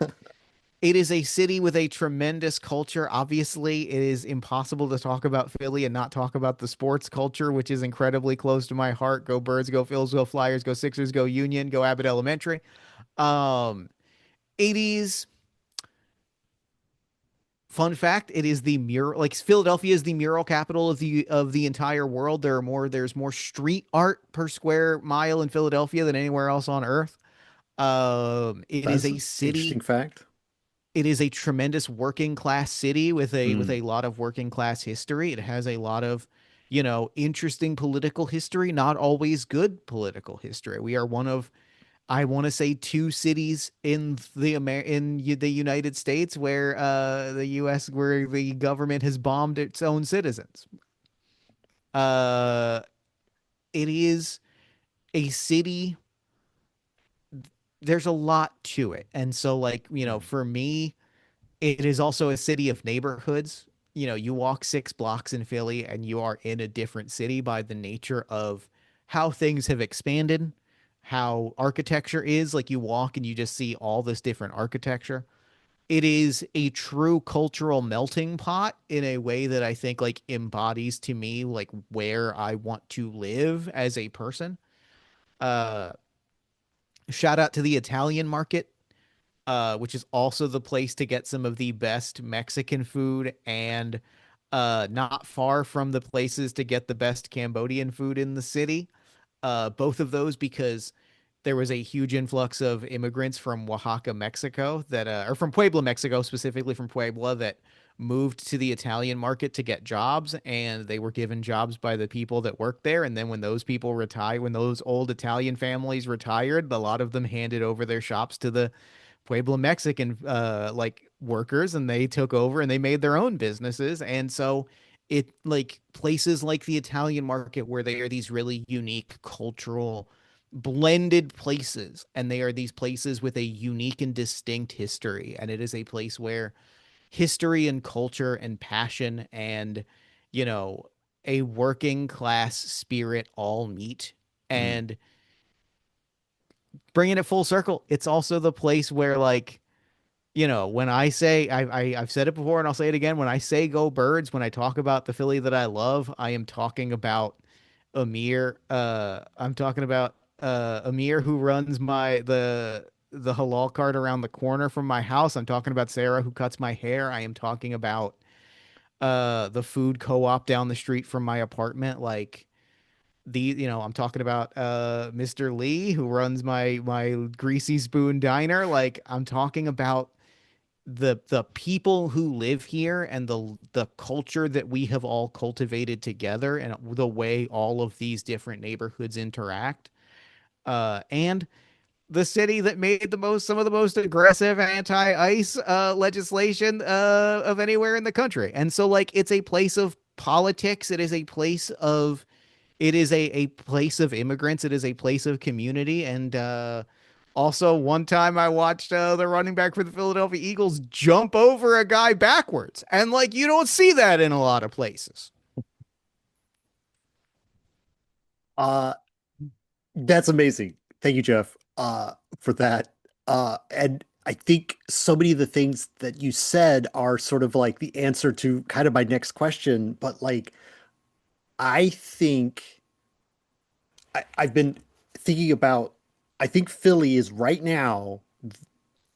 it is a city with a tremendous culture. Obviously, it is impossible to talk about Philly and not talk about the sports culture, which is incredibly close to my heart. Go Birds, go Phils, go Flyers, go Sixers, go Union, go Abbott Elementary. Um, 80s fun fact, it is the mural like Philadelphia is the mural capital of the entire world. There's more street art per square mile in Philadelphia than anywhere else on earth. It is That's a an city. interesting fact. It is a tremendous working class city with Mm. a lot of working class history. It has a lot of, interesting political history, not always good political history. We are one of, I want to say, two cities in the United States where the U.S. where the government has bombed its own citizens. Uh, it is a city. There's a lot to it, and so like Mm. for me, it is also a city of neighborhoods. You walk 6 blocks in Philly, and you are in a different city by the nature of how things have expanded, how architecture is. Like you walk and you just see all this different architecture. It is a true cultural melting pot in a way that I think like embodies to me like where I want to live as a person. Uh Shout out to the Italian market, which is also the place to get some of the best Mexican food and not far from the places to get the best Cambodian food in the city. Both of those because there was a huge influx of immigrants from Oaxaca, Mexico, or from Puebla, Mexico, specifically from Puebla, that moved to the Italian market to get jobs, and they were given jobs by the people that worked there. And then when those people retired, when those old Italian families retired, a lot of them handed over their shops to the Puebla Mexican like workers, and they took over and they made their own businesses. And so it like places like the Italian market where they are these really unique cultural blended places, and they are these places with a unique and distinct history, and it is a place where history and culture and passion and you know a working class spirit all meet. Mm. And bringing it full circle, it's also the place where like when I say I've said it before and I'll say it again. When I say go Birds, when I talk about the Philly that I love, I am talking about Amir. I'm talking about Amir, who runs the halal cart around the corner from my house. I'm talking about Sarah, who cuts my hair. I am talking about the food co-op down the street from my apartment. Like I'm talking about Mr. Lee, who runs my Greasy Spoon diner. Like I'm talking about the people who live here and the culture that we have all cultivated together and the way all of these different neighborhoods interact. And the city that made some of the most aggressive anti-ice legislation of anywhere in the country. And so like it's a place of politics. It is a place of immigrants. It is a place of community. And also, one time I watched the running back for the Philadelphia Eagles jump over a guy backwards. And, like, you don't see that in a lot of places. Uh, that's amazing. Thank you, Jeff, for that. And I think so many of the things that you said are sort of like the answer to kind of my next question. But like, I think I've been thinking about, I think Philly is right now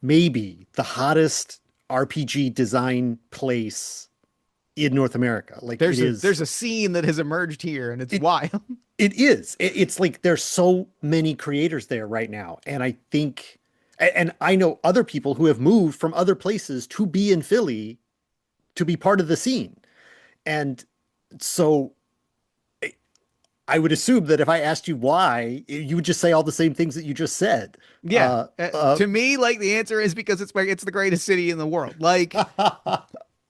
maybe the hottest RPG design place in North America. Like it is, There's a scene that has emerged here, and it's it wild. it is. It's like there's so many creators there right now, and I think, and I know other people who have moved from other places to be in Philly to be part of the scene, and So I would assume that if I asked you why, you would just say all the same things that you just said. Yeah. Uh, uh, To me, like the answer is because it's the greatest city in the world. Like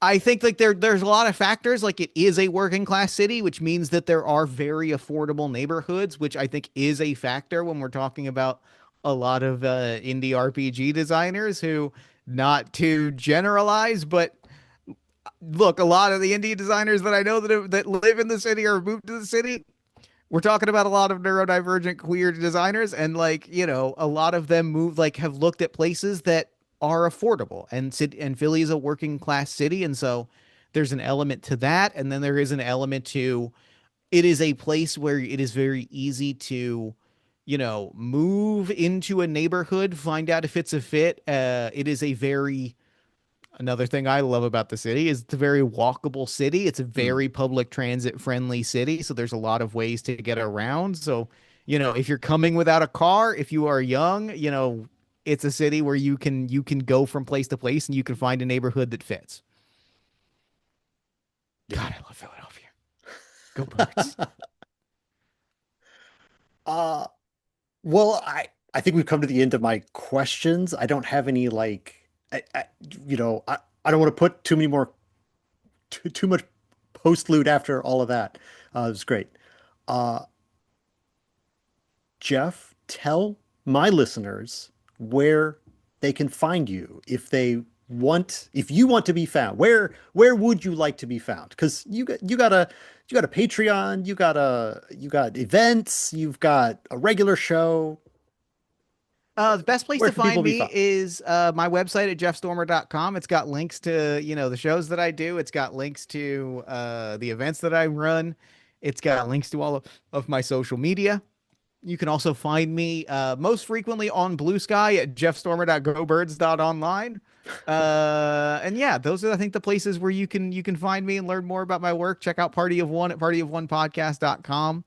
I think like there's a lot of factors. Like it is a working class city, which means that there are very affordable neighborhoods, which I think is a factor when we're talking about a lot of indie RPG designers who, not to generalize, but look, a lot of the indie designers that I know that live in the city or moved to the city, we're talking about a lot of neurodivergent queer designers, and like a lot of them move like have looked at places that are affordable, and Philly is a working class city, and so there's an element to that, and then there is an element to it is a place where it is very easy to move into a neighborhood, find out if it's a fit. It is a very Another thing I love about the city is it's a very walkable city. It's a hmm, very public transit friendly city. So there's a lot of ways to get around. So, if you're coming without a car, if you are young, it's a city where you can go from place to place and you can find a neighborhood that fits. yeah. God, I love Philadelphia. Go Birds. Uh, well, I think we've come to the end of my questions. I don't have any like I don't want to put too many more too much postlude after all of that. It was great. Uh, Jeff, tell my listeners where they can find you if you want to be found. Where would you like to be found? Because you got a Patreon, you got events, you've got a regular show. The best place Where to can people find be me found? is my website at jeffstormer.com. It's got links to, the shows that I do. It's got links to the events that I run. It's got links to all of my social media. You can also find me most frequently on Bluesky at jeffstormer.gobirds.online. And yeah, those are I think the places where you can find me and learn more about my work. Check out Party of One at partyofonepodcast.com.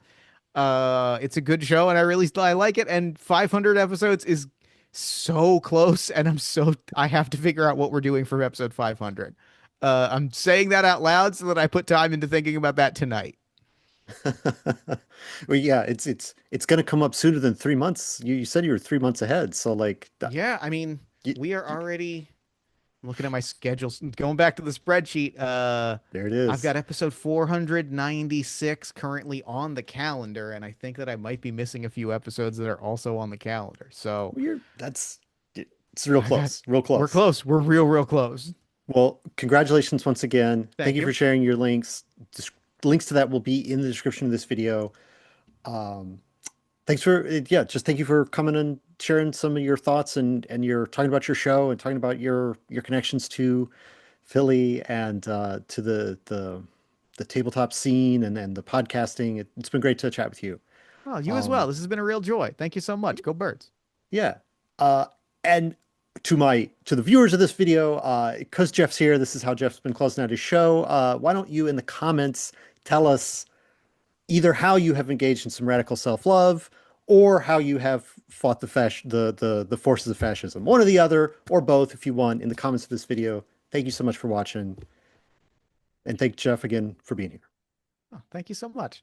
It's a good show and I like it. And 500 episodes is so close, and I have to figure out what we're doing for episode 500. I'm saying that out loud so that I put time into thinking about that tonight. Well, yeah, it's gonna come up sooner than 3 months. You said you were 3 months ahead, so like Yeah, I mean, you, we are already looking at my schedule, going back to the spreadsheet. there it I've is. got episode 496 currently on the calendar, and I think that I might be missing a few episodes that are also on the calendar. So Well, it's real I got, close, real we're close. close. We're real close. Well, congratulations once again. Thank Thank you for you. sharing your links. Links to that will be in the description of this video. Um, thanks for yeah, just thank you for coming and sharing some of your thoughts and you're talking about your show and talking about your connections to Philly and to the tabletop scene and the podcasting. It's been great to chat with you. Oh, you as well. Um, This has been a real joy. Thank you so much. Go Birds. yeah. And to the viewers of this video, because Jeff's here, this is how Jeff's been closing out his show. Why don't you in the comments tell us either how you have engaged in some radical self-love or how you have fought the forces of fascism. One or the other, or both if you want, in the comments of this video. Thank you so much for watching, and thank Jeff again for being here. Oh, thank you so much.